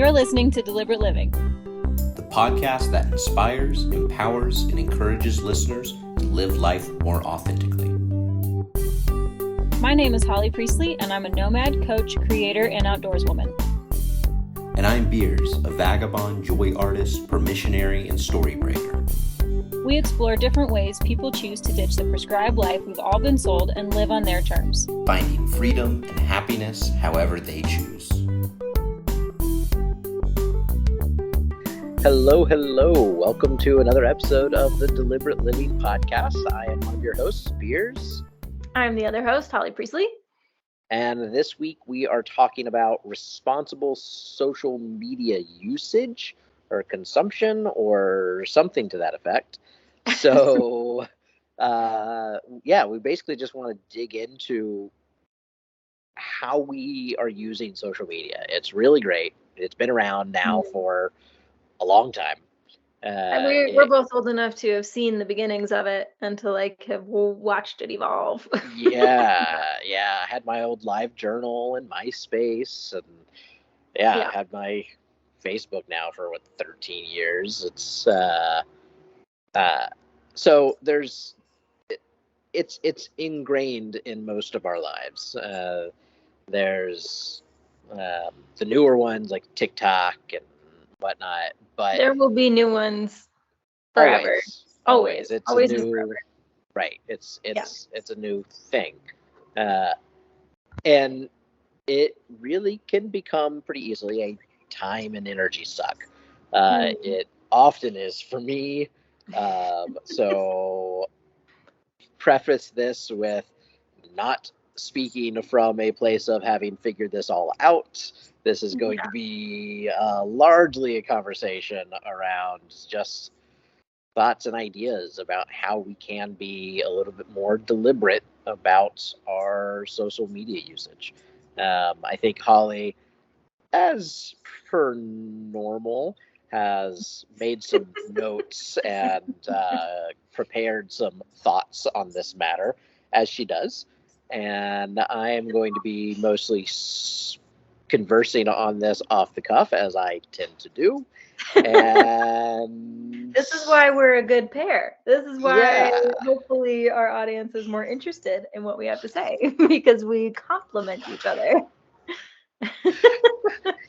You're listening to Deliberate Living, the podcast that inspires, empowers, and encourages listeners to live life more authentically. My name is Holly Priestley, and I'm a nomad, coach, creator, and outdoorswoman. And I'm Beers, a vagabond, joy artist, permissionary, and story breaker. We explore different ways people choose to ditch the prescribed life we've all been sold and live on their terms, finding freedom and happiness however they choose. Hello. Welcome to another episode of the Deliberate Living Podcast. I am one of your hosts, Beers. I'm the other host, Holly Priestley. And this week we are talking about responsible social media usage or consumption or something to that effect. So, we basically just want to dig into how we are using social media. It's really great. It's been around now for a long time. And we're both old enough to have seen the beginnings of it and to have watched it evolve. I had my old live journal and MySpace, and I had my Facebook now for 13 years. It's so it's ingrained in most of our lives. There's the newer ones like TikTok and whatnot, but there will be new ones forever. Always. It's always a new, forever. Right. It's a new thing, and it really can become pretty easily a time and energy suck. It often is for me. So preface this with not speaking from a place of having figured this all out. This is going to be largely a conversation around just thoughts and ideas about how we can be a little bit more deliberate about our social media usage. I think Holly, as per normal, has made some notes and prepared some thoughts on this matter, as she does. And I am going to be mostly conversing on this off the cuff, as I tend to do. And this is why we're a good pair. This is why hopefully our audience is more interested in what we have to say, because we complement each other.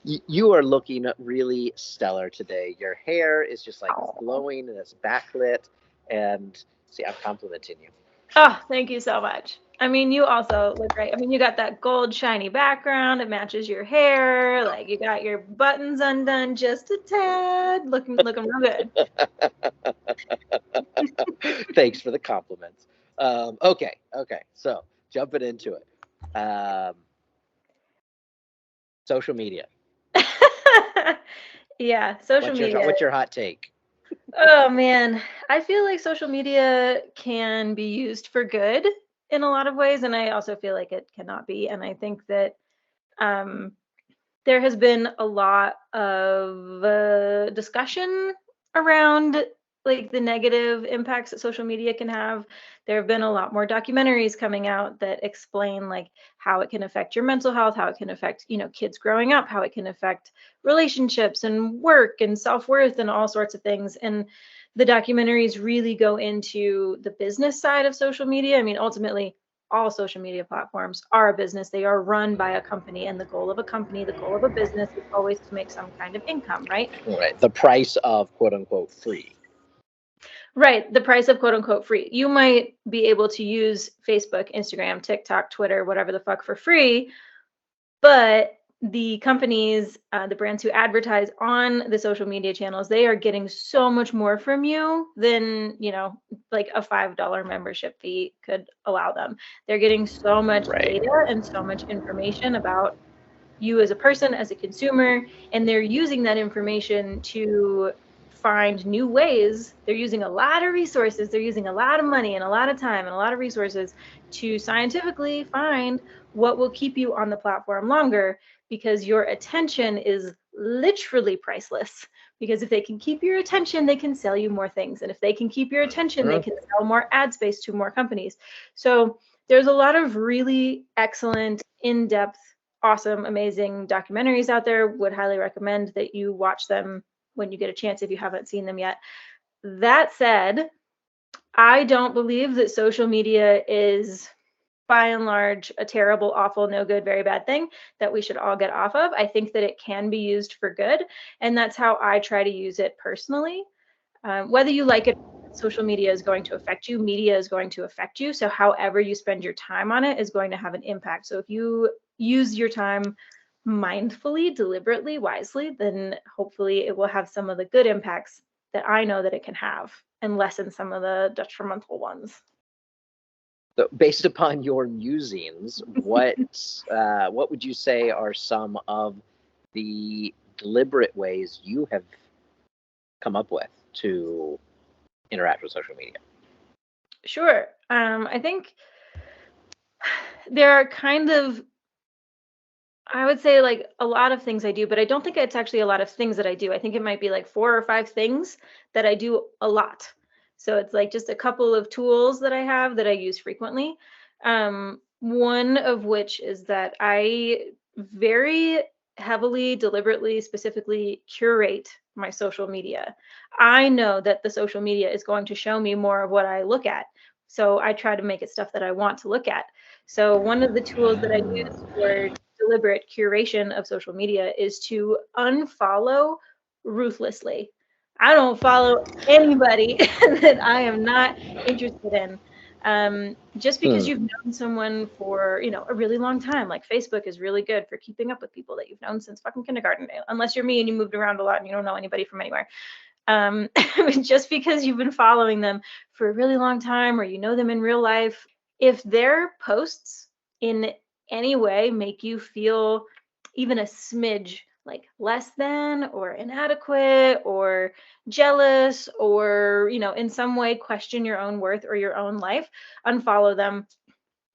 You are looking really stellar today. Your hair is just glowing and it's backlit. And see, I'm complimenting you. Oh, thank you so much. I mean, you also look great. I mean, you got that gold shiny background. It matches your hair. Like, you got your buttons undone just a tad. Looking real good. Thanks for the compliments. Okay. So jumping into it. Social media. Social media. What's your hot take? Oh, man. I feel like social media can be used for good in a lot of ways, and I also feel like it cannot be. And I think that there has been a lot of discussion around the negative impacts that social media can have. There have been a lot more documentaries coming out that explain how it can affect your mental health, how it can affect, kids growing up, how it can affect relationships and work and self-worth and all sorts of things. And the documentaries really go into the business side of social media. I mean, ultimately, all social media platforms are a business. They are run by a company, and the goal of a company, the goal of a business is always to make some kind of income, right? Right. The price of quote unquote free. Right. The price of quote unquote free. You might be able to use Facebook, Instagram, TikTok, Twitter, whatever the fuck for free, but the companies, the brands who advertise on the social media channels, they are getting so much more from you than, a $5 membership fee could allow them. They're getting so much data and so much information about you as a person, as a consumer, and they're using that information to find new ways. They're using a lot of resources. They're using a lot of money and a lot of time and a lot of resources to scientifically find what will keep you on the platform longer, because your attention is literally priceless. Because if they can keep your attention, they can sell you more things. And if they can keep your attention, they can sell more ad space to more companies. So there's a lot of really excellent, in-depth awesome, amazing documentaries out there. Would highly recommend that you watch them when you get a chance if you haven't seen them yet. That said, I don't believe that social media is by and large a terrible, awful, no good, very bad thing that we should all get off of. I think that it can be used for good, and that's how I try to use it personally. Whether you like it, social media is going to affect you, media is going to affect you. So however you spend your time on it is going to have an impact. So if you use your time mindfully, deliberately, wisely, then hopefully it will have some of the good impacts that I know that it can have and lessen some of the detrimental ones. So based upon your musings, what would you say are some of the deliberate ways you have come up with to interact with social media? Sure. I think there are kind of, I would say like a lot of things I do, but I don't think it's actually a lot of things that I do. I think it might be like 4 or 5 things that I do a lot. So it's like just a couple of tools that I have that I use frequently. One of which is that I very heavily, deliberately, specifically curate my social media. I know that the social media is going to show me more of what I look at. So I try to make it stuff that I want to look at. So one of the tools that I use for deliberate curation of social media is to unfollow ruthlessly. I don't follow anybody that I am not interested in. Just because you've known someone for, a really long time, like Facebook is really good for keeping up with people that you've known since fucking kindergarten, unless you're me and you moved around a lot and you don't know anybody from anywhere. Just because you've been following them for a really long time or you know them in real life, if their posts in any way make you feel even a smidge like less than or inadequate or jealous or, in some way question your own worth or your own life, unfollow them.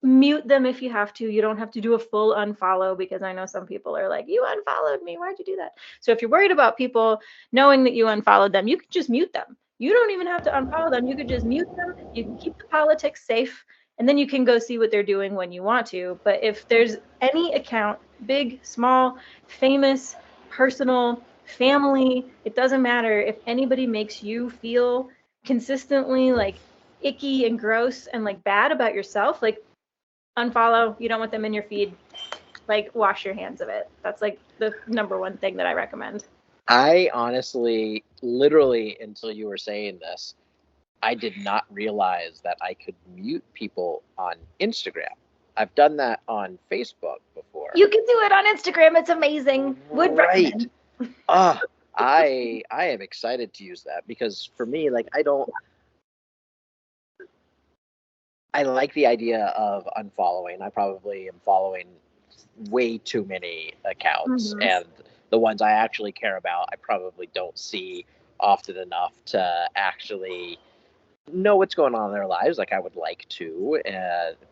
Mute them if you have to. You don't have to do a full unfollow, because I know some people are like, you unfollowed me. Why'd you do that? So if you're worried about people knowing that you unfollowed them, you could just mute them. You don't even have to unfollow them. You could just mute them. You can keep the politics safe, and then you can go see what they're doing when you want to. But if there's any account, big, small, famous, personal, family, it doesn't matter. If anybody makes you feel consistently like icky and gross and like bad about yourself, like, unfollow. You don't want them in your feed. Like, wash your hands of it. That's like the number one thing that I recommend. I honestly, literally, until you were saying this, I did not realize that I could mute people on Instagram. I've done that on Facebook before. You can do it on Instagram. It's amazing. Would recommend. I am excited to use that, because for me, like, I like the idea of unfollowing. I probably am following way too many accounts, and the ones I actually care about, I probably don't see often enough to actually know what's going on in their lives like I would like to,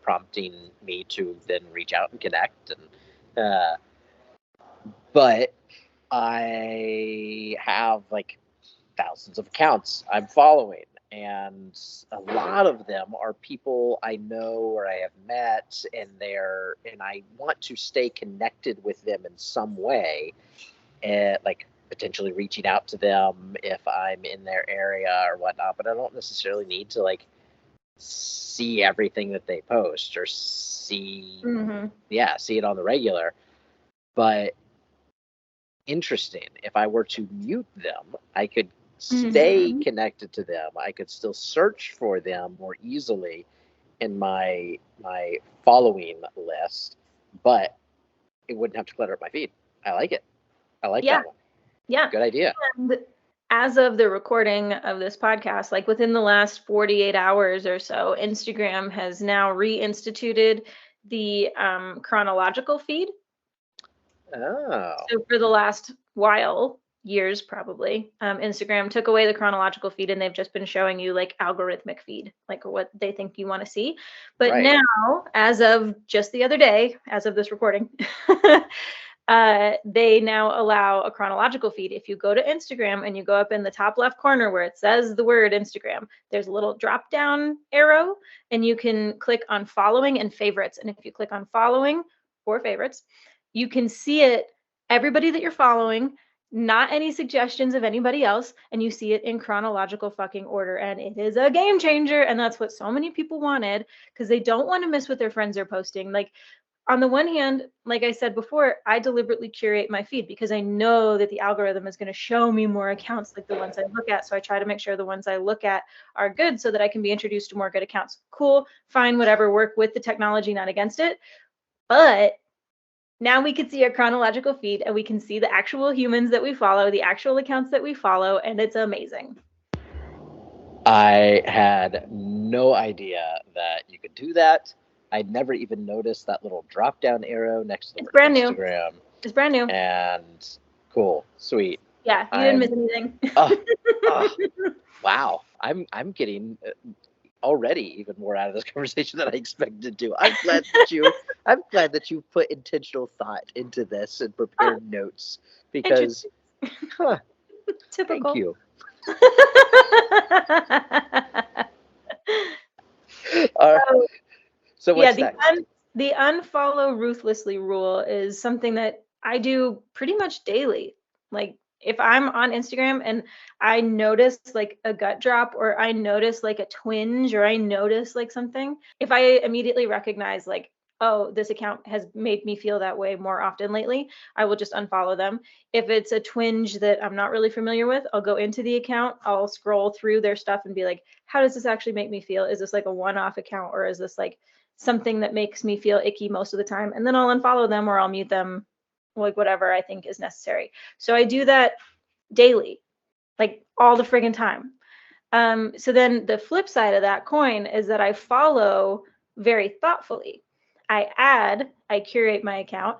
prompting me to then reach out and connect. And but I have like thousands of accounts I'm following, and a lot of them are people I know or I have met, and I want to stay connected with them in some way, and like potentially reaching out to them if I'm in their area or whatnot. But I don't necessarily need to like see everything that they post or see it on the regular. But interesting, if I were to mute them, I could stay connected to them. I could still search for them more easily in my following list, but it wouldn't have to clutter up my feed. I like it. I like that one. Yeah. Good idea. And as of the recording of this podcast, like within the last 48 hours or so, Instagram has now reinstituted the chronological feed. Oh. So for the last while, years probably, Instagram took away the chronological feed, and they've just been showing you like algorithmic feed, like what they think you want to see. But now, as of just the other day, as of this recording, they now allow a chronological feed. If you go to Instagram and you go up in the top left corner where it says the word Instagram, there's a little drop down arrow, and you can click on following and favorites. And if you click on following or favorites, you can see it, everybody that you're following, not any suggestions of anybody else, and you see it in chronological fucking order. And it is a game changer. And that's what so many people wanted, because they don't want to miss what their friends are posting. Like, on the one hand, like I said before, I deliberately curate my feed because I know that the algorithm is going to show me more accounts like the ones I look at. So I try to make sure the ones I look at are good so that I can be introduced to more good accounts. Cool, fine, whatever, work with the technology, not against it. But now we can see a chronological feed and we can see the actual humans that we follow, the actual accounts that we follow, and it's amazing. I had no idea that you could do that. I'd never even noticed that little drop down arrow next to the It's word brand new. Instagram. It's brand new. And cool, sweet. Yeah, you didn't miss anything. Wow, I'm getting already even more out of this conversation than I expected to. I'm glad that you put intentional thought into this and prepared notes, because Typical. thank you. So what's next? The unfollow ruthlessly rule is something that I do pretty much daily. Like, if I'm on Instagram and I notice like a gut drop, or I notice like a twinge, or I notice like something, if I immediately recognize like, oh, this account has made me feel that way more often lately, I will just unfollow them. If it's a twinge that I'm not really familiar with, I'll go into the account, I'll scroll through their stuff and be like, how does this actually make me feel? Is this like a one-off account, or is this like something that makes me feel icky most of the time? And then I'll unfollow them, or I'll mute them, like whatever I think is necessary. So I do that daily, like all the friggin' time. So then the flip side of that coin is that I follow very thoughtfully. I curate my account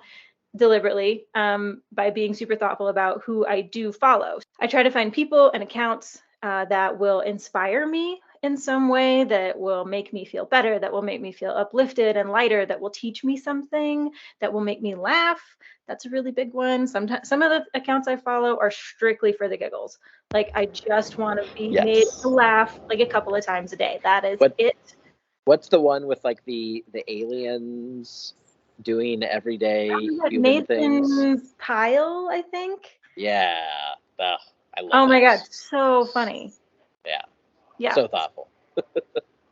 deliberately, by being super thoughtful about who I do follow. I try to find people and accounts that will inspire me in some way, that will make me feel better, that will make me feel uplifted and lighter, that will teach me something, that will make me laugh. That's a really big one. Sometimes some of the accounts I follow are strictly for the giggles. Like, I just want to be made to laugh like a couple of times a day. That is it. What's the one with like the aliens doing everyday human Nathan's things? Pile, I think. Yeah. I love Oh my those. God, so funny. Yeah. So thoughtful.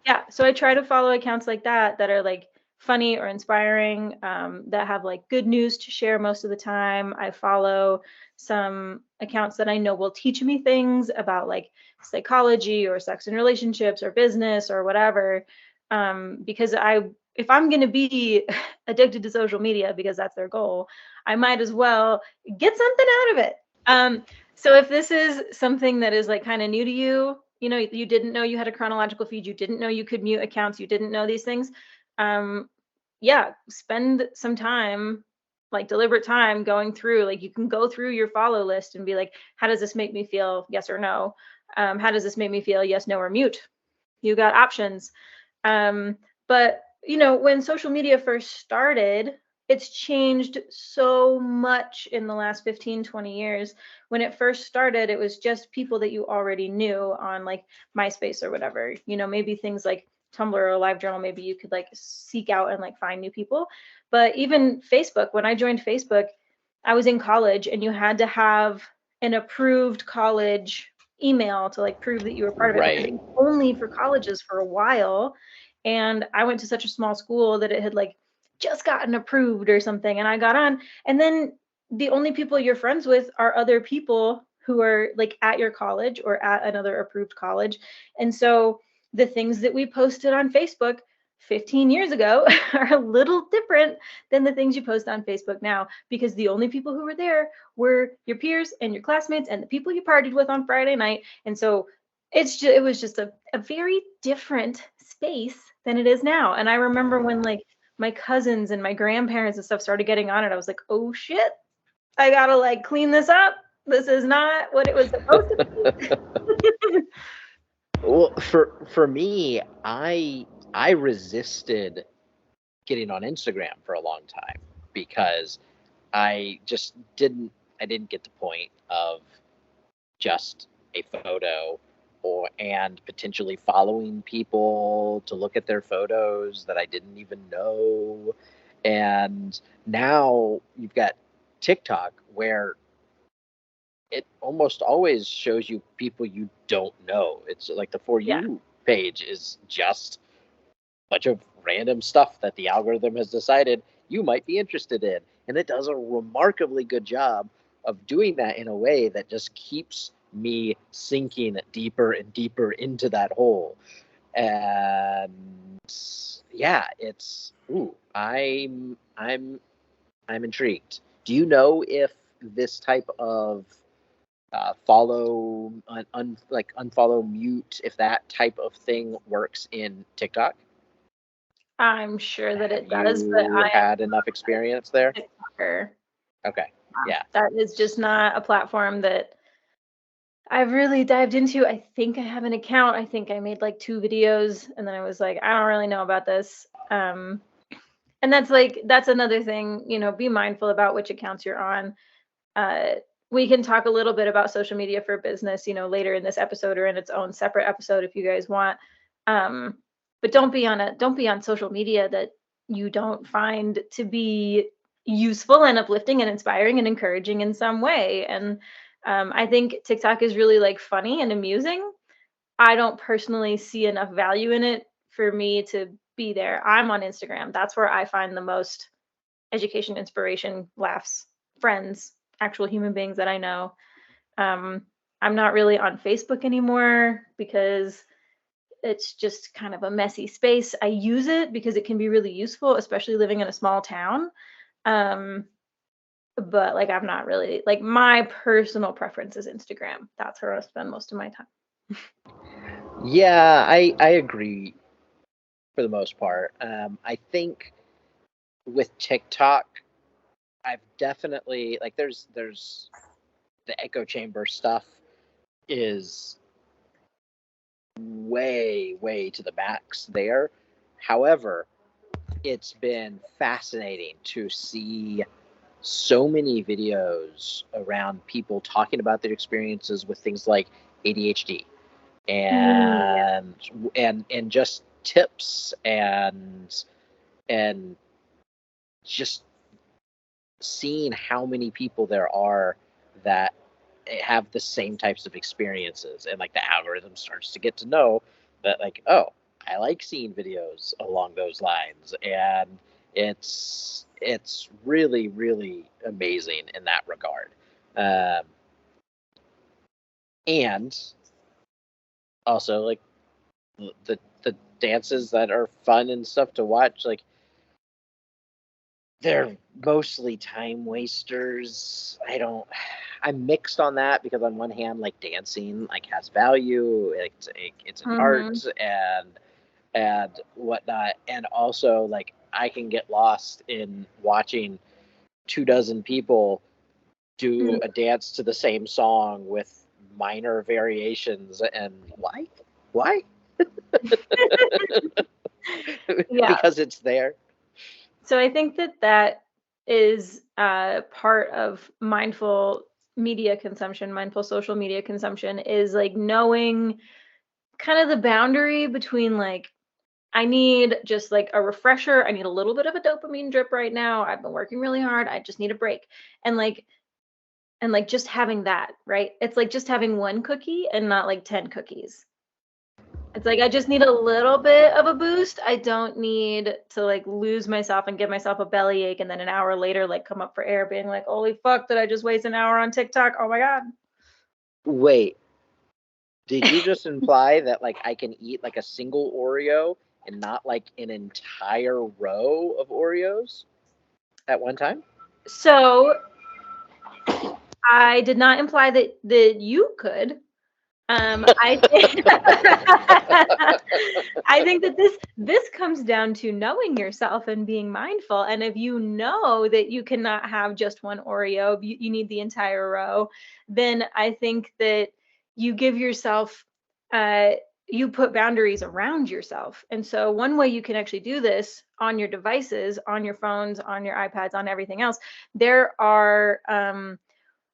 Yeah. So I try to follow accounts like that are like funny or inspiring, that have like good news to share most of the time. I follow some accounts that I know will teach me things about like psychology or sex and relationships or business or whatever. Because if I'm going to be addicted to social media because that's their goal, I might as well get something out of it. So if this is something that is like kind of new to you, you know, you didn't know you had a chronological feed, you didn't know you could mute accounts, you didn't know these things, yeah, spend some time, like deliberate time, going through, like you can go through your follow list and be like, how does this make me feel? Yes or no. How does this make me feel? Yes, no, or mute. You got options. But you know, when social media first started, it's changed so much in the last 15-20 years. When it first started, it was just people that you already knew on like MySpace or whatever, you know, maybe things like Tumblr or LiveJournal, maybe you could like seek out and like find new people. But even Facebook, when I joined Facebook, I was in college and you had to have an approved college email to like prove that you were part of it. Right. Because it was only for colleges for a while. And I went to such a small school that it had like just gotten approved or something. And I got on. And then the only people you're friends with are other people who are like at your college or at another approved college. And so the things that we posted on Facebook 15 years ago are a little different than the things you post on Facebook now, because the only people who were there were your peers and your classmates and the people you partied with on Friday night. And so it was just a very different space than it is now. And I remember when like my cousins and my grandparents and stuff started getting on it, I was like, oh shit, I gotta like clean this up. This is not what it was supposed to be. Well, for me, I resisted getting on Instagram for a long time because I just didn't get the point of just a photo and potentially following people to look at their photos that I didn't even know. And now you've got TikTok, where it almost always shows you people you don't know. It's like the For Yeah. You page is just a bunch of random stuff that the algorithm has decided you might be interested in. And it does a remarkably good job of doing that in a way that just keeps me sinking deeper and deeper into that hole. And yeah, it's I'm intrigued. Do you know if this type of follow, like unfollow, mute, if that type of thing works in TikTok? I'm sure that Have it does, but you had enough experience there? I am a TikToker. Okay, yeah. That is just not a platform that I've really dived into. I think I have an account. I think I made like 2 videos and then I was like, I don't really know about this. And that's another thing, be mindful about which accounts you're on. Uh, we can talk a little bit about social media for business, later in this episode or in its own separate episode if you guys want. Um, but don't be on social media that you don't find to be useful and uplifting and inspiring and encouraging in some way. And I think TikTok is really like funny and amusing. I don't personally see enough value in it for me to be there. I'm on Instagram. That's where I find the most education, inspiration, laughs, friends, actual human beings that I know. Um, I'm not really on Facebook anymore because it's just kind of a messy space. I use it because it can be really useful, especially living in a small town. Um, but like I'm not really like my personal preference is Instagram. That's where I spend most of my time. Yeah, I agree for the most part. I think with TikTok, I've definitely, like, there's the echo chamber stuff is way to the max there. However, it's been fascinating to see so many videos around people talking about their experiences with things like ADHD, Yeah. and just tips, and just seeing how many people there are that have the same types of experiences, and like the algorithm starts to get to know that, like, oh, I like seeing videos along those lines. And it's really amazing in that regard. um, and also, like, the dances that are fun and stuff to watch, like, they're mostly time wasters. I'm mixed on that, because on one hand, like, dancing, like, has value. It's an art, Mhm. and whatnot. And also, like, I can get lost in watching 2 dozen people do Mm. a dance to the same song with minor variations. And why? Yeah. Because it's there. So I think that is part of mindful media consumption, mindful social media consumption is like knowing kind of the boundary between like, I need just like a refresher. I need a little bit of a dopamine drip right now. I've been working really hard. I just need a break. And like just having that, right? It's like just having one cookie and not like 10 cookies. It's like I just need a little bit of a boost. I don't need to like lose myself and give myself a bellyache and then an hour later like come up for air being like, "Holy fuck, did I just waste an hour on TikTok? Oh my god." Wait, did you just imply that, like, I can eat like a single Oreo and not like an entire row of Oreos at one time? So, I did not imply that you could. I think I think that this comes down to knowing yourself and being mindful. And if you know that you cannot have just one Oreo, you need the entire row, then I think that you give yourself uh you put boundaries around yourself. And so one way you can actually do this on your devices, on your phones, on your iPads, on everything else, there are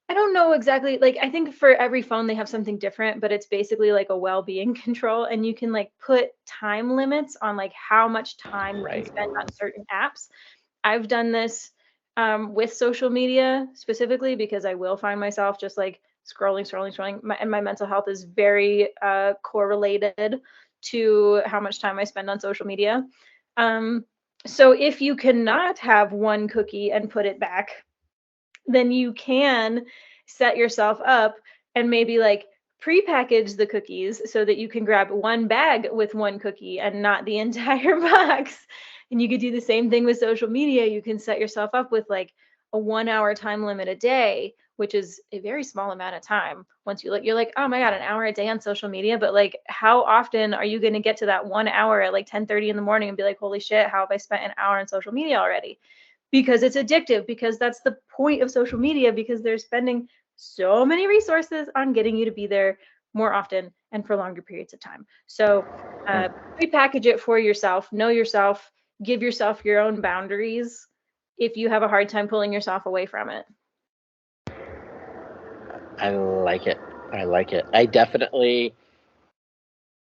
I don't know exactly. Like, I think for every phone, they have something different, but it's basically like a well-being control. And you can like put time limits on like how much time you can Right. spend on certain apps. I've done this with social media specifically because I will find myself just like scrolling. And my mental health is very correlated to how much time I spend on social media. So if you cannot have one cookie and put it back, then you can set yourself up and maybe like pre-package the cookies so that you can grab one bag with one cookie and not the entire box. And you could do the same thing with social media. You can set yourself up with like a 1 hour time limit a day, which is a very small amount of time. Once you look, you're like, oh my God, an hour a day on social media. But like, how often are you going to get to that 1 hour at like 10:30 in the morning and be like, holy shit, how have I spent an hour on social media already? Because it's addictive, because that's the point of social media, because they're spending so many resources on getting you to be there more often and for longer periods of time. So prepackage it for yourself, know yourself, give yourself your own boundaries if you have a hard time pulling yourself away from it. I like it. I like it. I definitely,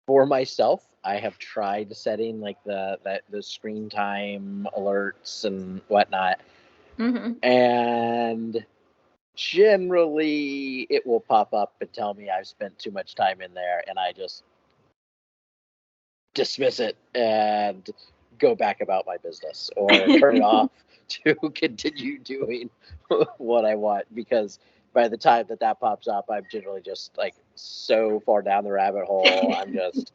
for myself, I have tried setting like the screen time alerts and whatnot, and generally it will pop up and tell me I've spent too much time in there, and I just dismiss it and go back about my business or turn it off to continue doing what I want, because by the time that pops up, I'm generally just like so far down the rabbit hole. I'm just,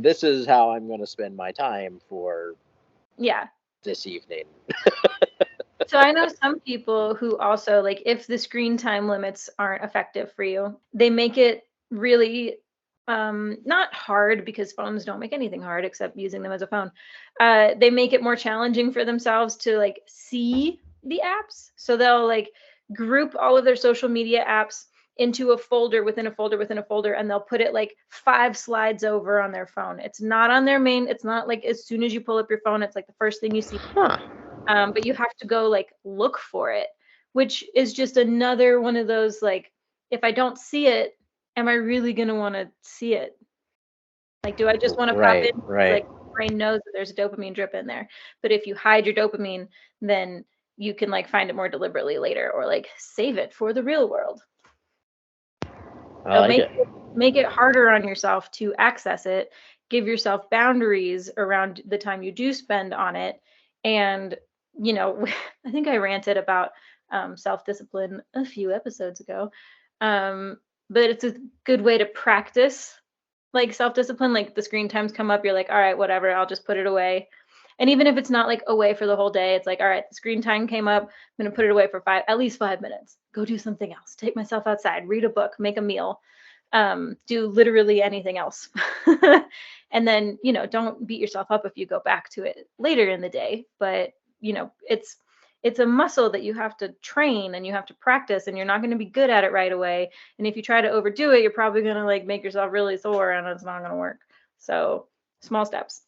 this is how I'm going to spend my time for this evening. So I know some people who also, like, if the screen time limits aren't effective for you, they make it really not hard, because phones don't make anything hard except using them as a phone. They make it more challenging for themselves to like see the apps. So they'll like group all of their social media apps into a folder within a folder within a folder, and they'll put it like 5 slides over on their phone. It's not on their main, it's not like as soon as you pull up your phone, it's like the first thing you see. But you have to go like look for it, which is just another one of those like, if I don't see it, am I really gonna want to see it? Like, do I just want to pop in? Like, brain knows that there's a dopamine drip in there. But if you hide your dopamine, then you can like find it more deliberately later, or like save it for the real world. I like it. Make it harder on yourself to access it. Give yourself boundaries around the time you do spend on it. And, you know, I think I ranted about self-discipline a few episodes ago. But it's a good way to practice like self-discipline. Like the screen times come up, you're like, all right, whatever, I'll just put it away. And even if it's not like away for the whole day, it's like, all right, the screen time came up, I'm going to put it away for at least 5 minutes. Go do something else. Take myself outside, read a book, make a meal, do literally anything else. And then, you know, don't beat yourself up if you go back to it later in the day. But, you know, it's a muscle that you have to train and you have to practice, and you're not going to be good at it right away. And if you try to overdo it, you're probably going to like make yourself really sore, and it's not going to work. So small steps.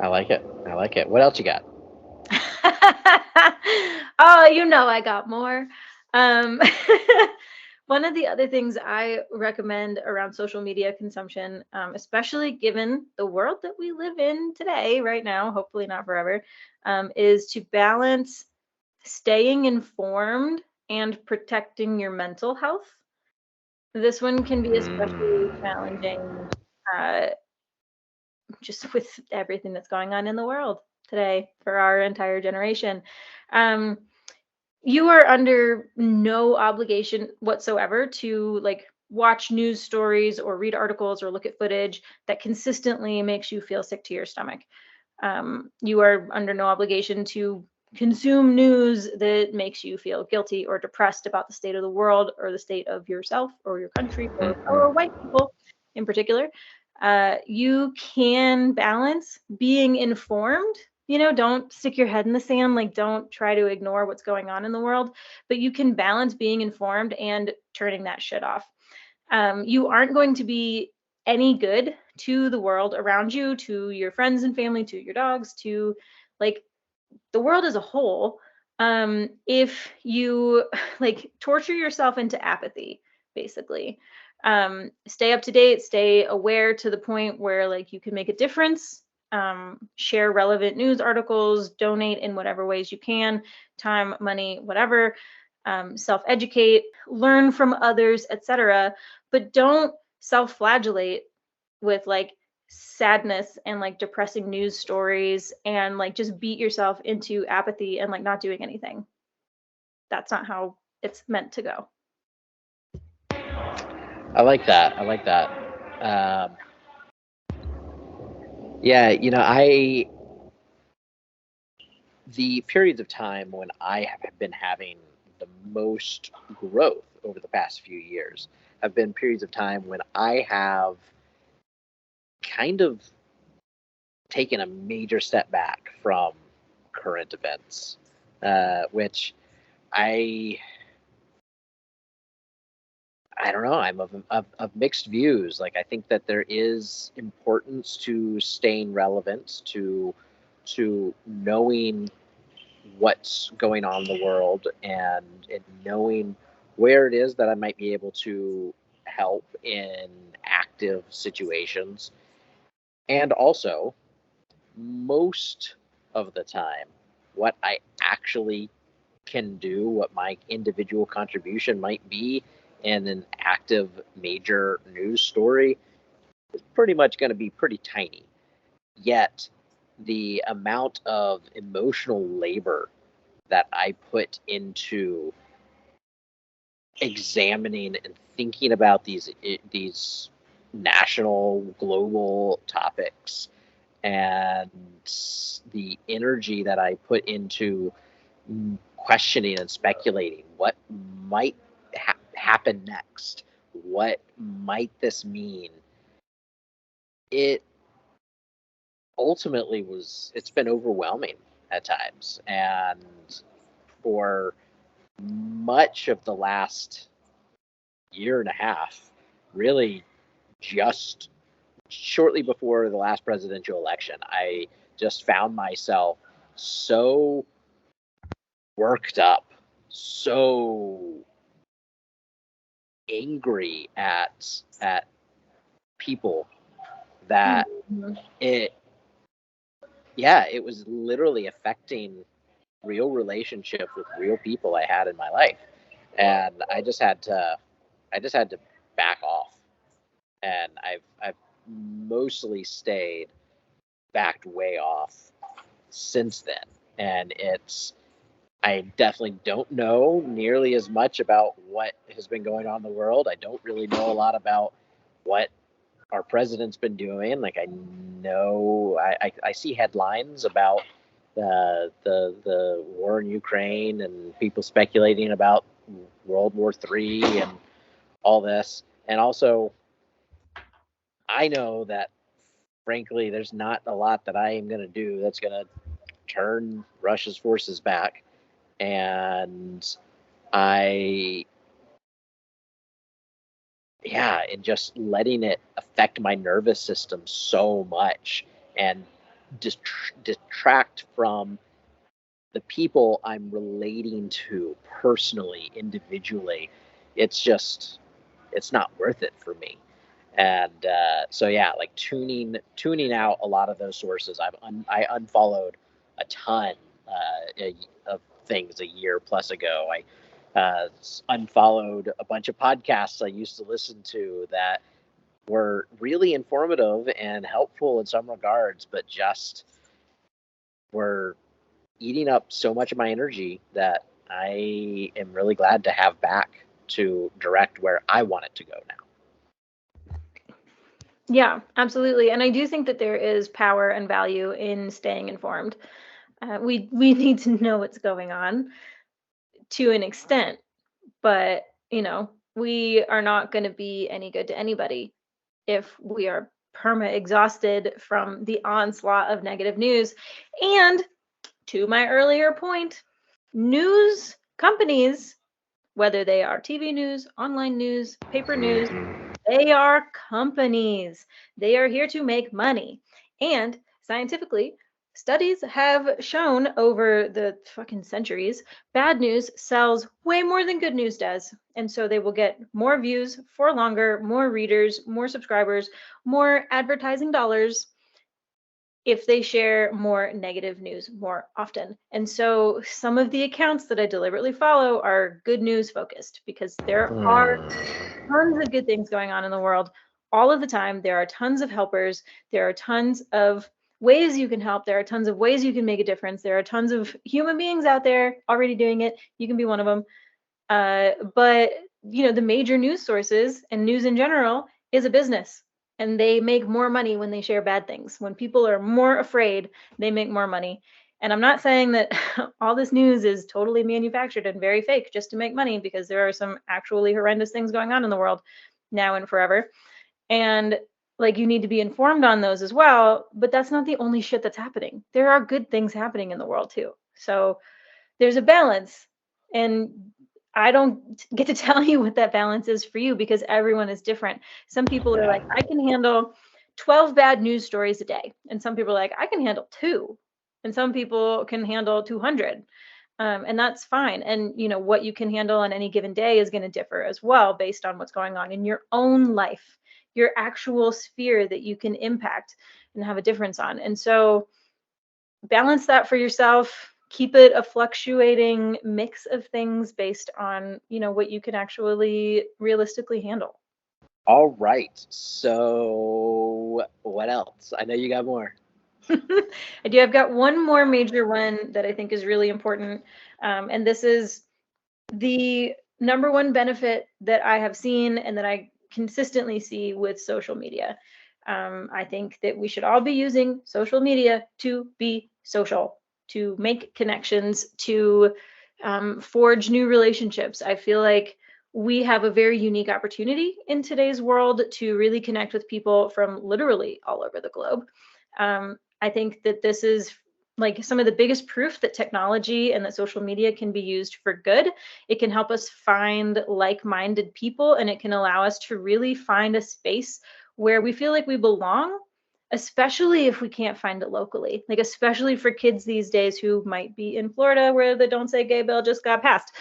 I like it. I like it. What else you got? Oh, you know, I got more. One of the other things I recommend around social media consumption, especially given the world that we live in today, right now, hopefully not forever, is to balance staying informed and protecting your mental health. This one can be especially challenging just with everything that's going on in the world today for our entire generation. You are under no obligation whatsoever to like watch news stories or read articles or look at footage that consistently makes you feel sick to your stomach. You are under no obligation to consume news that makes you feel guilty or depressed about the state of the world or the state of yourself or your country or white people in particular. You can balance being informed. You know, don't stick your head in the sand. Like, don't try to ignore what's going on in the world, but you can balance being informed and turning that shit off. You aren't going to be any good to the world around you, to your friends and family, to your dogs, to like the world as a whole, if you like torture yourself into apathy, basically. Stay up to date, stay aware to the point where like you can make a difference share relevant news articles, donate in whatever ways you can, time, money, whatever, self-educate, learn from others, etc. But don't self-flagellate with like sadness and like depressing news stories and like just beat yourself into apathy and like not doing anything. That's not how it's meant to go. I like that. I like that. Yeah, the periods of time when I have been having the most growth over the past few years have been periods of time when I have kind of taken a major step back from current events, which I don't know. I'm of mixed views. Like, I think that there is importance to staying relevant, to knowing what's going on in the world, and knowing where it is that I might be able to help in active situations. And also, most of the time, what I actually can do, what my individual contribution might be in an active major news story, is pretty much going to be pretty tiny. Yet, the amount of emotional labor that I put into examining and thinking about these national, global topics, and the energy that I put into questioning and speculating what might happen next, what might this mean, it ultimately it's been overwhelming at times. And for much of the last year and a half, really just shortly before the last presidential election, I just found myself so worked up, so angry at people that it was literally affecting real relationships with real people I had in my life. And I just had to back off. And I've mostly stayed backed way off since then. And I definitely don't know nearly as much about what has been going on in the world. I don't really know a lot about what our president's been doing. Like, I know I see headlines about the war in Ukraine and people speculating about World War III and all this. And also, I know that, frankly, there's not a lot that I am going to do that's going to turn Russia's forces back. And and just letting it affect my nervous system so much and detract from the people I'm relating to personally, individually. It's not worth it for me. And so like tuning out a lot of those sources. I unfollowed a ton of things a year plus ago. I unfollowed a bunch of podcasts I used to listen to that were really informative and helpful in some regards, but just were eating up so much of my energy that I am really glad to have back to direct where I want it to go now. Yeah, absolutely. And I do think that there is power and value in staying informed. We need to know what's going on to an extent, but we are not going to be any good to anybody if we are perma exhausted from the onslaught of negative news. And to my earlier point, news companies, whether they are TV news, online news, paper news, they are companies. They are here to make money. And scientifically, studies have shown over the fucking centuries, bad news sells way more than good news does. And so they will get more views for longer, more readers, more subscribers, more advertising dollars. if they share more negative news more often. And so some of the accounts that I deliberately follow are good news focused because there are tons of good things going on in the world all of the time. There are tons of helpers. There are tons of ways you can help. There are tons of ways you can make a difference. There are tons of human beings out there already doing it. You can be one of them. But the major news sources and news in general is a business, and they make more money when they share bad things. When people are more afraid, they make more money. And I'm not saying that all this news is totally manufactured and very fake just to make money, because there are some actually horrendous things going on in the world now and forever. And like, you need to be informed on those as well, but that's not the only shit that's happening. There are good things happening in the world too. So there's a balance, and I don't get to tell you what that balance is for you because everyone is different. Some people are like, I can handle 12 bad news stories a day. And some people are like, I can handle 2. And some people can handle 200. And that's fine. And what you can handle on any given day is going to differ as well based on what's going on in your own life, your actual sphere that you can impact and have a difference on. And so balance that for yourself. Keep it a fluctuating mix of things based on what you can actually realistically handle. All right. So what else? I know you got more. I do. I've got one more major one that I think is really important, and this is the number one benefit that I have seen and that I consistently see with social media. I think that we should all be using social media to be social, to make connections, to forge new relationships. I feel like we have a very unique opportunity in today's world to really connect with people from literally all over the globe. I think that this is like some of the biggest proof that technology and that social media can be used for good. It can help us find like-minded people, and it can allow us to really find a space where we feel like we belong, especially if we can't find it locally. Like, especially for kids these days who might be in Florida where the Don't Say Gay bill just got passed.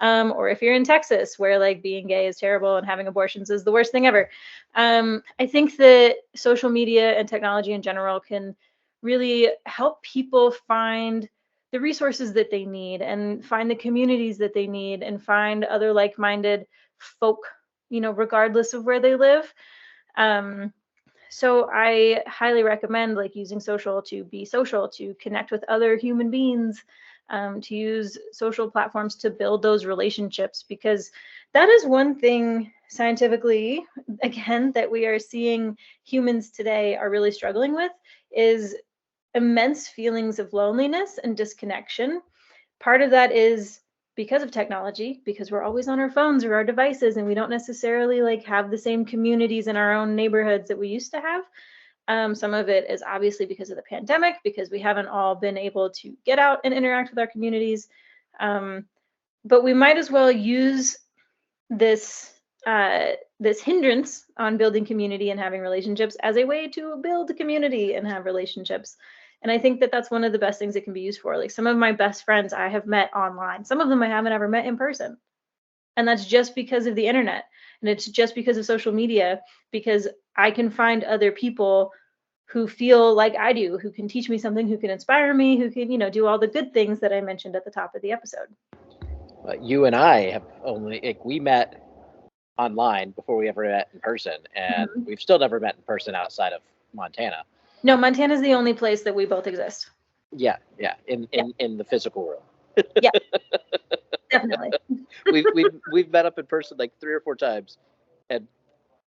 Or if you're in Texas where like being gay is terrible and having abortions is the worst thing ever. I think that social media and technology in general can really help people find the resources that they need and find the communities that they need and find other like-minded folk, regardless of where they live. So I highly recommend like using social to be social, to connect with other human beings, to use social platforms to build those relationships, because that is one thing scientifically, again, that we are seeing humans today are really struggling with, is immense feelings of loneliness and disconnection. Part of that is because of technology, because we're always on our phones or our devices, and we don't necessarily like have the same communities in our own neighborhoods that we used to have. Some of it is obviously because of the pandemic, because we haven't all been able to get out and interact with our communities. But we might as well use this this hindrance on building community and having relationships as a way to build community and have relationships. And I think that that's one of the best things it can be used for. Like, some of my best friends I have met online. Some of them I haven't ever met in person. And that's just because of the internet. And it's just because of social media, because I can find other people who feel like I do, who can teach me something, who can inspire me, who can, do all the good things that I mentioned at the top of the episode. You and I have only, like, we met online before we ever met in person, and we've still never met in person outside of Montana. No, Montana is the only place that we both exist. Yeah, in the physical world. Yeah, definitely. we've met up in person like 3 or 4 times, and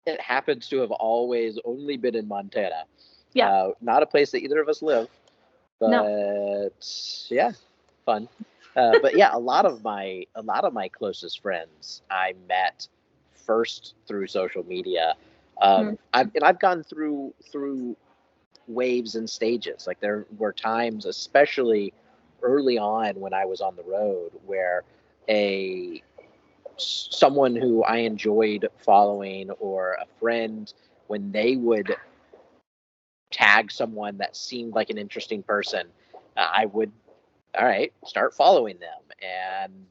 it happens to have always only been in Montana. Yeah, not a place that either of us live, but no. Yeah, fun. But yeah, a lot of my closest friends I met first through social media. I've gone through waves and stages. Like, there were times, especially early on when I was on the road, where someone who I enjoyed following, or a friend, when they would tag someone that seemed like an interesting person, I would, all right, start following them and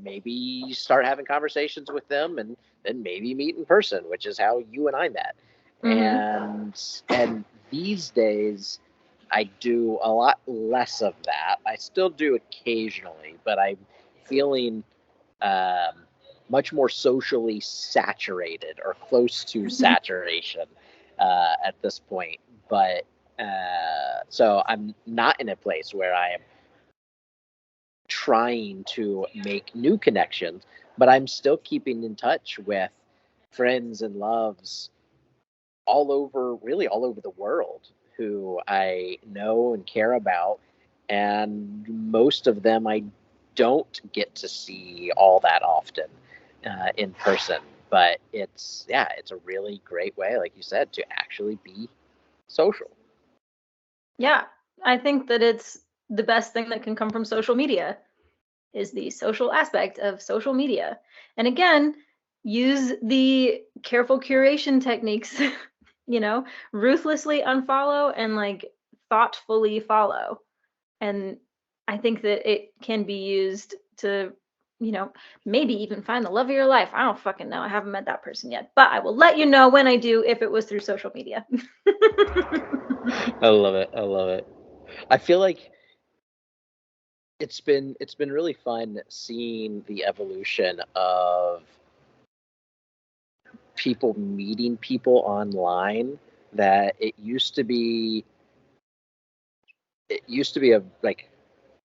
maybe start having conversations with them, and then maybe meet in person, which is how you and I met. And these days, I do a lot less of that. I still do occasionally, but I'm feeling much more socially saturated or close to saturation at this point. But so I'm not in a place where I am trying to make new connections, but I'm still keeping in touch with friends and loves really all over the world who I know and care about. And most of them I don't get to see all that often in person. But it's a really great way, like you said, to actually be social. Yeah, I think that it's the best thing that can come from social media is the social aspect of social media. And again, use the careful curation techniques, ruthlessly unfollow and like thoughtfully follow. And I think that it can be used to, maybe even find the love of your life. I don't fucking know. I haven't met that person yet, but I will let you know when I do if it was through social media. I love it. I love it. I feel like it's been really fun seeing the evolution of people meeting people online. That it used to be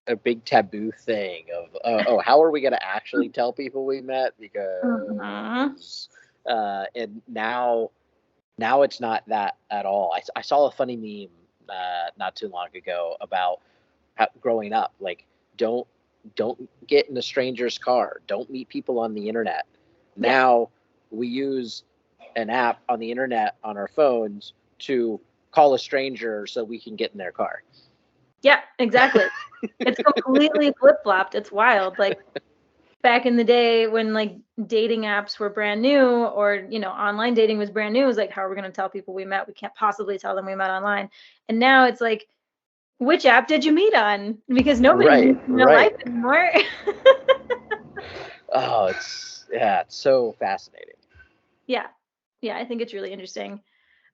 a big taboo thing of how are we going to actually tell people we met, Mhm. because and now it's not that at all. I saw a funny meme not too long ago about how, growing up, like don't get in a stranger's car, don't meet people on the internet. Yeah. Now we use an app on the internet on our phones to call a stranger so we can get in their car. Yeah, exactly. It's completely flip-flopped. It's wild. Like back in the day when like dating apps were brand new or, online dating was brand new, it was like, how are we going to tell people we met? We can't possibly tell them we met online. And now it's like, which app did you meet on? Because nobody Right, meets in real life anymore. Oh, it's so fascinating. Yeah. Yeah, I think it's really interesting.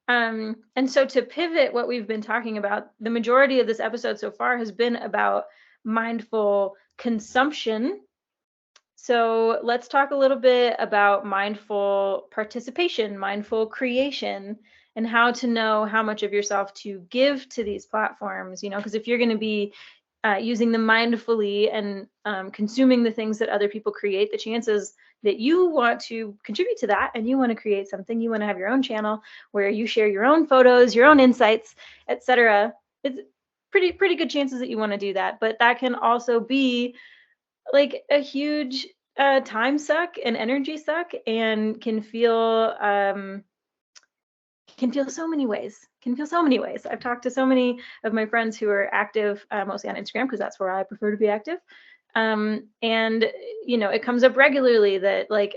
And so to pivot what we've been talking about, the majority of this episode so far has been about mindful consumption. So let's talk a little bit about mindful participation, mindful creation, and how to know how much of yourself to give to these platforms. Because if you're going to be using them mindfully and consuming the things that other people create, the chances that you want to contribute to that and you want to create something, you want to have your own channel where you share your own photos, your own insights, etc. It's pretty good chances that you want to do that. But that can also be like a huge time suck and energy suck and can feel so many ways. I've talked to so many of my friends who are active mostly on Instagram because that's where I prefer to be active. And it comes up regularly that like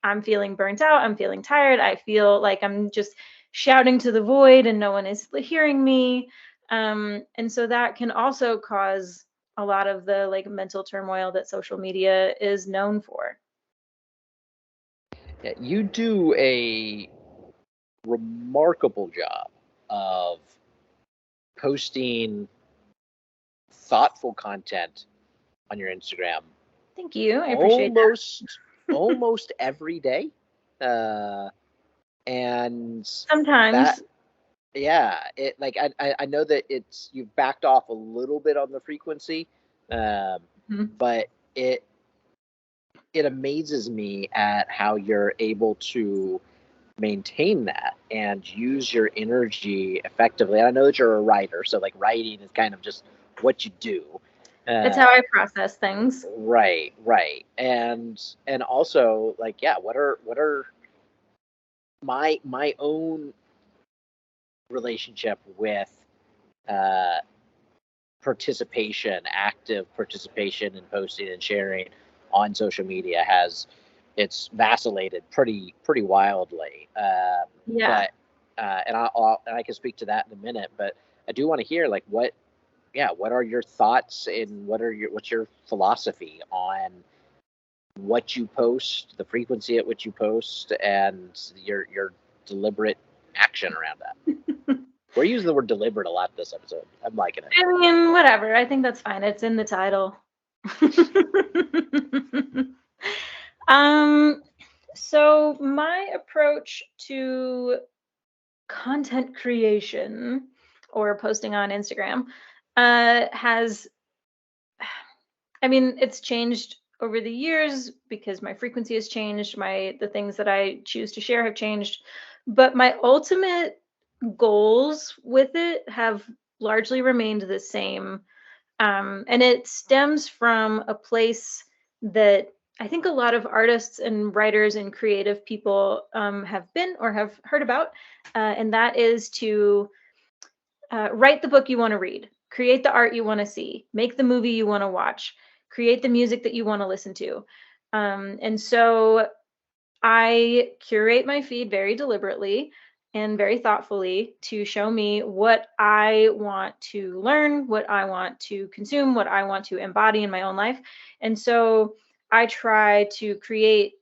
I'm feeling burnt out, I'm feeling tired, I feel like I'm just shouting to the void and no one is hearing me. And so that can also cause a lot of the like mental turmoil that social media is known for. Yeah, you do a remarkable job of posting thoughtful content on your Instagram Thank you. I appreciate that. almost every day. And Sometimes. that it like I know that you've backed off a little bit on the frequency, Mhm. but it amazes me at how you're able to maintain that and use your energy effectively. And I know that you're a writer, so like writing is kind of just what you do. It's how I process things. Right. And also like what are my own relationship with uh active participation in posting and sharing on social media it's vacillated pretty wildly. Yeah. But and I can speak to that in a minute. But I do want to hear like what are your thoughts and what's your philosophy on what you post, the frequency at which you post, and your deliberate action around that. We're using the word deliberate a lot this episode. I'm liking it. I mean, whatever. I think that's fine. It's in the title. So my approach to content creation or posting on Instagram has, I mean, it's changed over the years because my frequency has changed, the things that I choose to share have changed, but my ultimate goals with it have largely remained the same. And it stems from a place that I think a lot of artists and writers and creative people have been or have heard about, and that is to write the book you want to read, create the art you want to see, make the movie you want to watch, create the music that you want to listen to. And so I curate my feed very deliberately and very thoughtfully to show me what I want to learn, what I want to consume, what I want to embody in my own life. And so I try to create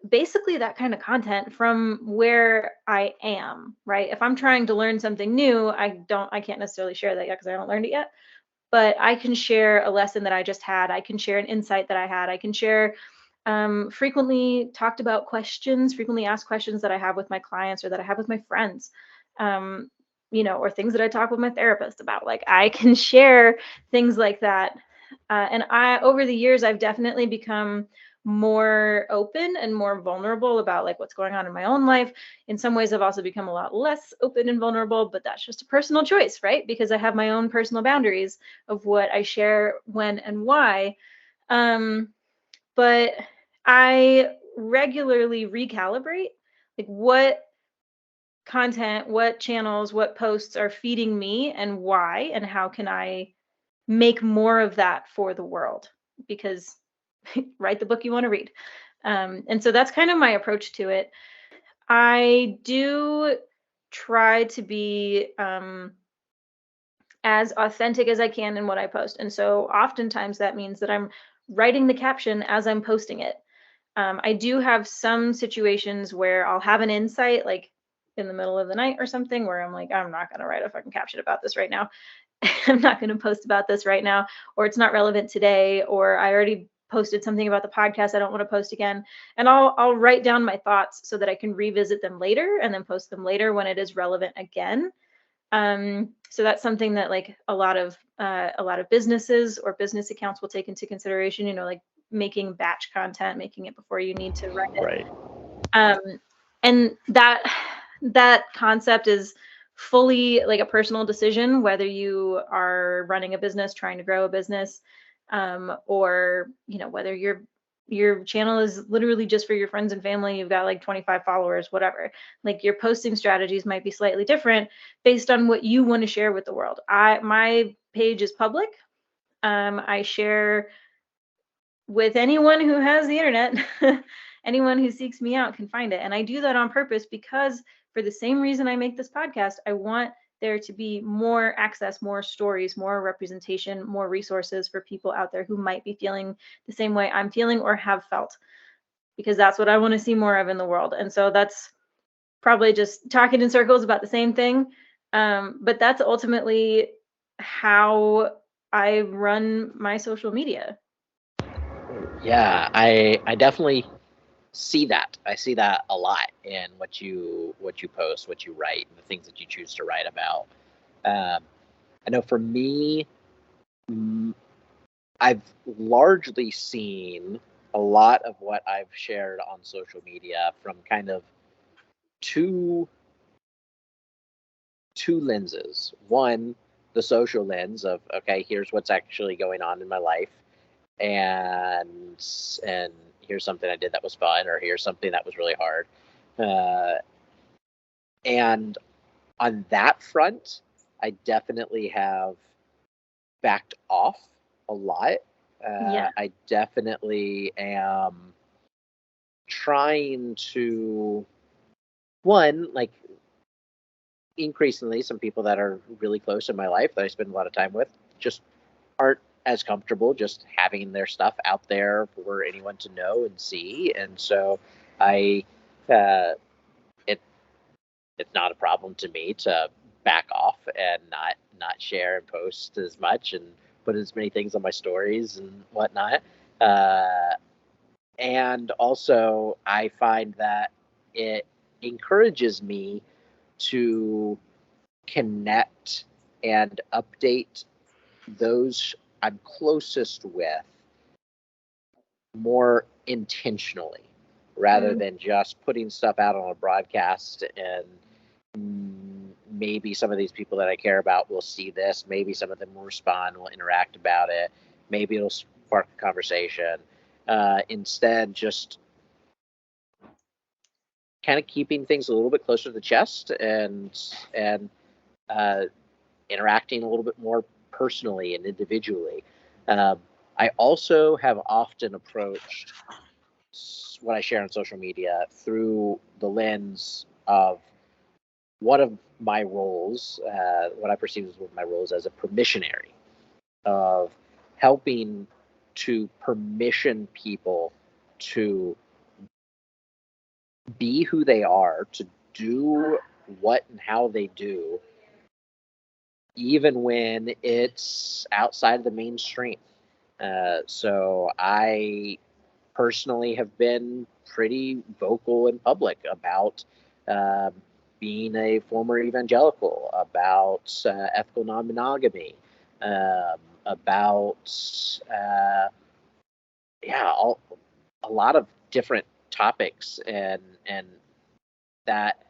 basically that kind of content from where I am, right? If I'm trying to learn something new, I can't necessarily share that yet because I haven't learned it yet, but I can share a lesson that I just had. I can share an insight that I had. I can share frequently talked about questions, frequently asked questions that I have with my clients or that I have with my friends, or things that I talk with my therapist about. Like I can share things like that. And over the years, I've definitely become more open and more vulnerable about like what's going on in my own life. In some ways, I've also become a lot less open and vulnerable, but that's just a personal choice, right? Because I have my own personal boundaries of what I share, when, and why. But I regularly recalibrate like what content, what channels, what posts are feeding me and why, and how can I make more of that for the world? Because write the book you want to read. And so that's kind of my approach to it. I do try to be as authentic as I can in what I post. And so oftentimes that means that I'm writing the caption as I'm posting it. I do have some situations where I'll have an insight, like in the middle of the night or something, where I'm like, I'm not going to write a fucking caption about this right now. I'm not going to post about this right now, or it's not relevant today, or I already posted something about the podcast I don't want to post again. And I'll write down my thoughts so that I can revisit them later and then post them later when it is relevant again. So that's something that like a lot of businesses or business accounts will take into consideration, like making batch content, making it before you need to write it. Right. And that concept is fully like a personal decision, whether you are running a business, trying to grow a business, or whether your channel is literally just for your friends and family, you've got like 25 followers, whatever. Like your posting strategies might be slightly different based on what you want to share with the world. My page is public. I share with anyone who has the internet. Anyone who seeks me out can find it. And I do that on purpose because for the same reason I make this podcast, I want there to be more access, more stories, more representation, more resources for people out there who might be feeling the same way I'm feeling or have felt, because that's what I want to see more of in the world. And so that's probably just talking in circles about the same thing. But that's ultimately how I run my social media. Yeah, I definitely see that. I see that a lot in what you post, what you write, and the things that you choose to write about. I know for me, I've largely seen a lot of what I've shared on social media from kind of two lenses. One, the social lens of, okay, here's what's actually going on in my life, and here's something I did that was fun, or here's something that was really hard. And on that front, I definitely have backed off a lot. Yeah. I definitely am trying to, one, like, increasingly some people that are really close in my life that I spend a lot of time with just aren't as comfortable just having their stuff out there for anyone to know and see. And so it's not a problem to me to back off and not share and post as much and put as many things on my stories and whatnot. And also, I find that it encourages me to connect and update those I'm closest with more intentionally rather than just putting stuff out on a broadcast and maybe some of these people that I care about will see this. Maybe some of them will respond, will interact about it. Maybe it'll spark a conversation. Instead, just kind of keeping things a little bit closer to the chest and interacting a little bit more personally and individually. I also have often approached what I share on social media through the lens of one of my roles, what I perceive as one of my roles as a permissionary, of helping to permission people to be who they are, to do what and how they do, even when it's outside of the mainstream. So I personally have been pretty vocal in public about being a former evangelical, about ethical non-monogamy, about a lot of different topics, and that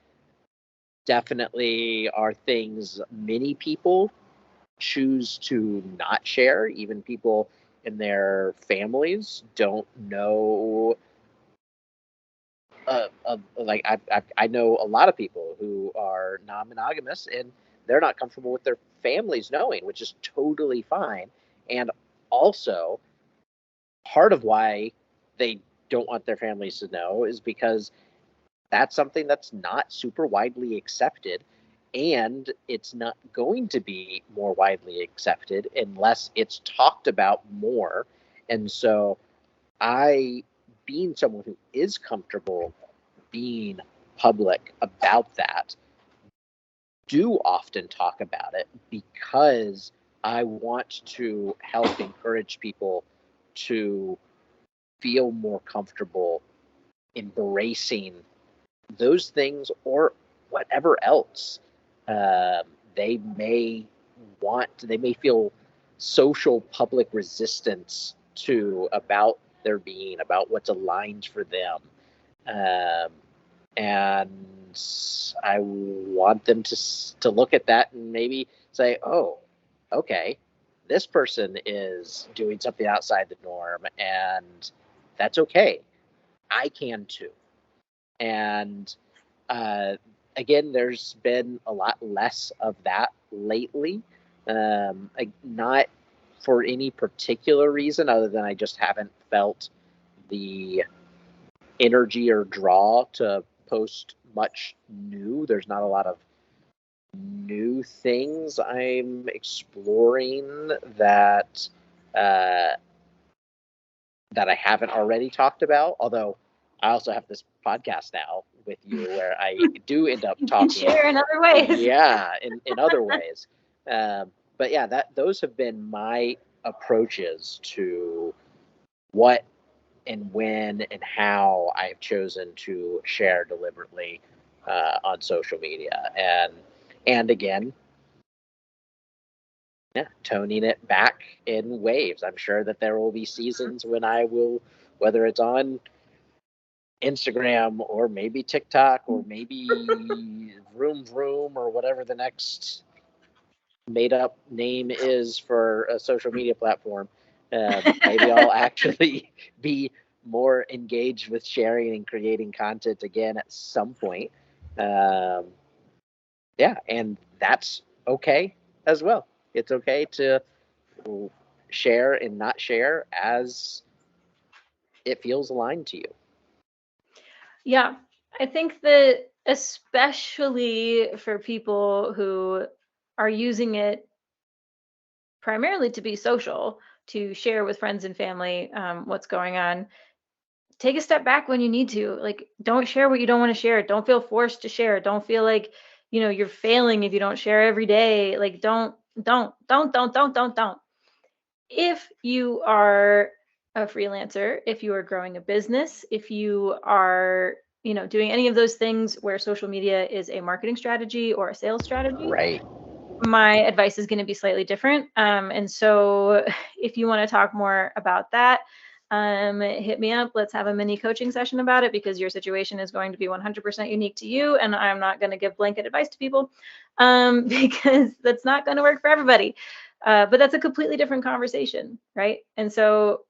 definitely are things many people choose to not share. Even people in their families don't know. Like I know a lot of people who are non-monogamous and they're not comfortable with their families knowing, which is totally fine. And also, part of why they don't want their families to know is because that's something that's not super widely accepted, and it's not going to be more widely accepted unless it's talked about more. And so I, being someone who is comfortable being public about that, do often talk about it because I want to help encourage people to feel more comfortable embracing those things or whatever else they may they may feel social public resistance to about their being, about what's aligned for them. Um, and I want them to look at that and maybe say, oh, okay, this person is doing something outside the norm, and that's okay. I can too. And again, there's been a lot less of that lately. Not for any particular reason other than I just haven't felt the energy or draw to post much new. There's not a lot of new things I'm exploring that that I haven't already talked about. Although I also have this podcast now with you where I do end up talking. Share in other ways. Yeah, in other ways. But yeah, those have been my approaches to what and when and how I've chosen to share deliberately on social media, and again, toning it back in waves. I'm sure that there will be seasons when I will, whether it's on Instagram or maybe TikTok or maybe Vroom Vroom or whatever the next made up name is for a social media platform. Maybe I'll actually be more engaged with sharing and creating content again at some point. And that's okay as well. It's okay to share and not share as it feels aligned to you. Yeah, I think that especially for people who are using it primarily to be social, to share with friends and family what's going on, take a step back when you need to. Like, don't share what you don't want to share. Don't feel forced to share. Don't feel like you're failing if you don't share every day. Like, don't. If you are a freelancer, if you are growing a business, if you are, doing any of those things where social media is a marketing strategy or a sales strategy, Right. my advice is going to be slightly different. And so if you want to talk more about that, hit me up. Let's have a mini coaching session about it, because your situation is going to be 100% unique to you. And I'm not going to give blanket advice to people, because that's not going to work for everybody. But that's a completely different conversation, right? And so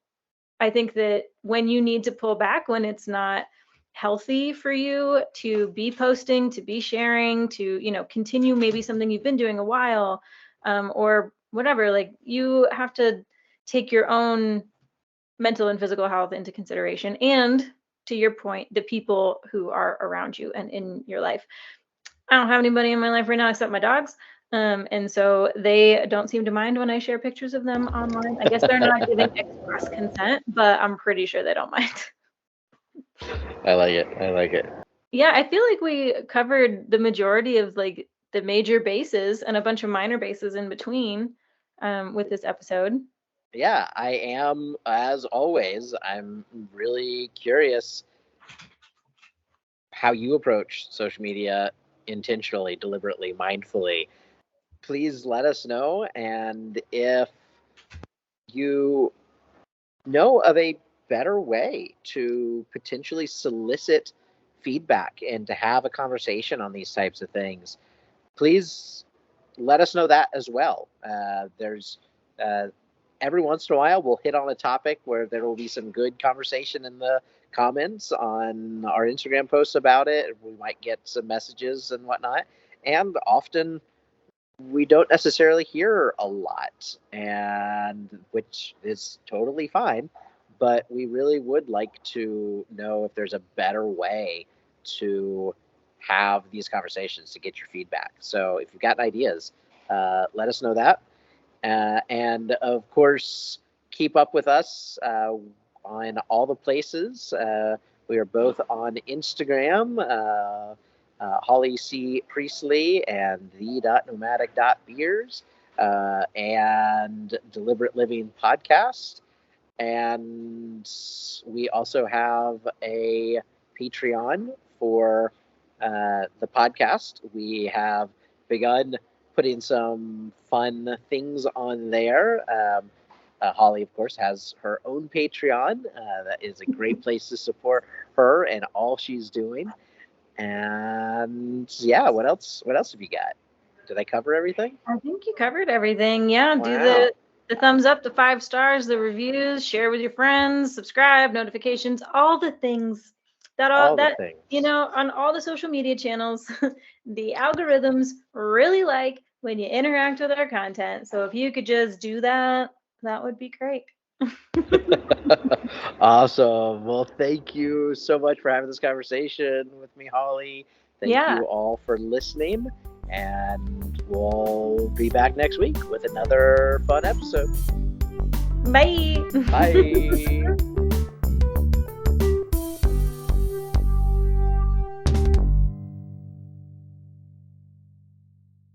I think that when you need to pull back, when it's not healthy for you to be posting, to be sharing, to, continue maybe something you've been doing a while, or whatever, like, you have to take your own mental and physical health into consideration. And to your point, the people who are around you and in your life. I don't have anybody in my life right now except my dogs. And so they don't seem to mind when I share pictures of them online. I guess they're not giving express consent, but I'm pretty sure they don't mind. I like it. I like it. Yeah, I feel like we covered the majority of like the major bases and a bunch of minor bases in between, with this episode. Yeah, I am, as always, I'm really curious how you approach social media intentionally, deliberately, mindfully. Please let us know. And if you know of a better way to potentially solicit feedback and to have a conversation on these types of things, please let us know that as well. There's every once in a while we'll hit on a topic where there will be some good conversation in the comments on our Instagram posts about it. We might get some messages and whatnot. And often we don't necessarily hear a lot, and which is totally fine. But we really would like to know if there's a better way to have these conversations to get your feedback. So if you've got ideas, let us know that. And of course, keep up with us on all the places. We are both on Instagram, Holly C. Priestley and the.nomadic.beers, and Deliberate Living Podcast. And we also have a Patreon for the podcast. We have begun putting some fun things on there. Holly, of course, has her own Patreon. That is a great place to support her and all she's doing. And yeah, what else have you got? Did I cover everything? I think you covered everything. Yeah, Wow. do the thumbs up, the 5 stars, the reviews, share with your friends, subscribe, notifications, all the things All the things. on all the social media channels, the algorithms really like when you interact with our content. So if you could just do that, that would be great. Awesome. Well, thank you so much for having this conversation with me, Holly. Thank you all for listening, and we'll be back next week with another fun episode. Bye. Bye.